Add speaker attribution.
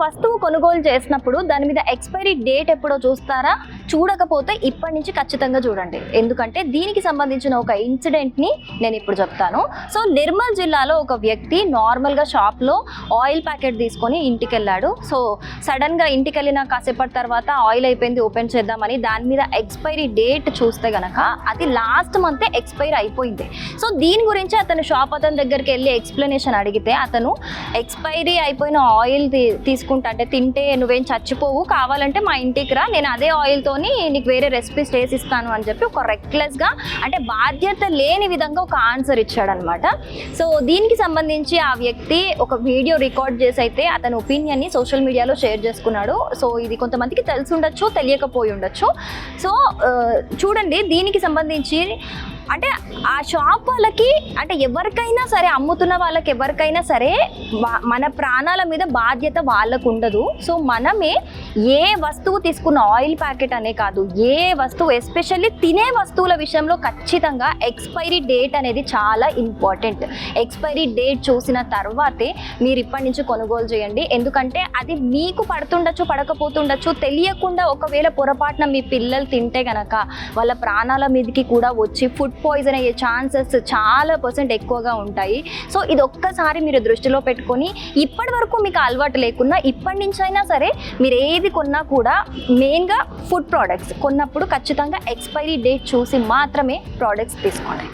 Speaker 1: వస్తువు కొనుగోలు చేసినప్పుడు దాని మీద ఎక్స్పైరీ డేట్ ఎప్పుడో చూస్తారా? చూడకపోతే ఇప్పటి నుంచి ఖచ్చితంగా చూడండి, ఎందుకంటే దీనికి సంబంధించిన ఒక ఇన్సిడెంట్ని నేను ఇప్పుడు చెప్తాను. సో నిర్మల్ జిల్లాలో ఒక వ్యక్తి నార్మల్గా షాప్లో ఆయిల్ ప్యాకెట్ తీసుకొని ఇంటికి వెళ్ళాడు. సో సడన్గా ఇంటికి వెళ్ళిన కాసేపటి తర్వాత ఆయిల్ అయిపోయింది, ఓపెన్ చేద్దామని దాని మీద ఎక్స్పైరీ డేట్ చూస్తే గనక అది లాస్ట్ మంతే ఎక్స్పైరీ అయిపోయింది. సో దీని గురించి అతను షాప్ అతని దగ్గరికి వెళ్ళి ఎక్స్ప్లెనేషన్ అడిగితే అతను ఎక్స్పైరీ అయిపోయిన ఆయిల్ తీసుకుంటా అంటే తింటే నువ్వేం చచ్చిపోవు, కావాలంటే మా ఇంటికి రా, నేను అదే ఆయిల్తోని నీకు వేరే రెసిపీస్ చేసిస్తాను అని చెప్పి ఒక రెక్లెస్గా అంటే బాధ్యత లేని విధంగా ఒక ఆన్సర్ ఇచ్చాడనమాట. సో దీనికి సంబంధించి ఆ వ్యక్తి ఒక వీడియో రికార్డ్ చేసి అయితే అతని ఒపీనియన్ని సోషల్ మీడియాలో షేర్ చేసుకున్నాడు. సో ఇది కొంతమందికి తెలిసి ఉండొచ్చు, తెలియకపోయి ఉండొచ్చు. సో చూడండి, దీనికి సంబంధించి అంటే ఆ షాప్ వాళ్ళకి అంటే ఎవరికైనా సరే, అమ్ముతున్న వాళ్ళకి ఎవరికైనా సరే మన ప్రాణాల మీద బాధ్యత వాళ్ళకు ఉండదు. సో మనమే ఏ వస్తువు తీసుకున్న ఆయిల్ ప్యాకెట్ అనే కాదు, ఏ వస్తువు ఎస్పెషల్లీ తినే వస్తువుల విషయంలో ఖచ్చితంగా ఎక్స్పైరీ డేట్ అనేది చాలా ఇంపార్టెంట్. ఎక్స్పైరీ డేట్ చూసిన తర్వాతే మీరు ఇప్పటి నుంచి కొనుగోలు చేయండి. ఎందుకంటే అది మీకు పడుతుండొచ్చు, పడకపోతుండొచ్చు, తెలియకుండా ఒకవేళ పొరపాటున మీ పిల్లలు తింటే కనుక వాళ్ళ ప్రాణాల మీదకి కూడా వచ్చి ఫుడ్ పాయిజన్ అయ్యే ఛాన్సెస్ చాలా % ఎక్కువగా ఉంటాయి. సో ఇది ఒక్కసారి మీరు దృష్టిలో పెట్టుకొని ఇప్పటి వరకు మీకు అలవాటు లేకున్నా ఇప్పటి నుంచైనా సరే మీరు ఏది కొన్నా కూడా మెయిన్గా ఫుడ్ ప్రోడక్ట్స్ కొన్నప్పుడు ఖచ్చితంగా ఎక్స్పైరీ డేట్ చూసి మాత్రమే ప్రోడక్ట్స్ తీసుకోండి.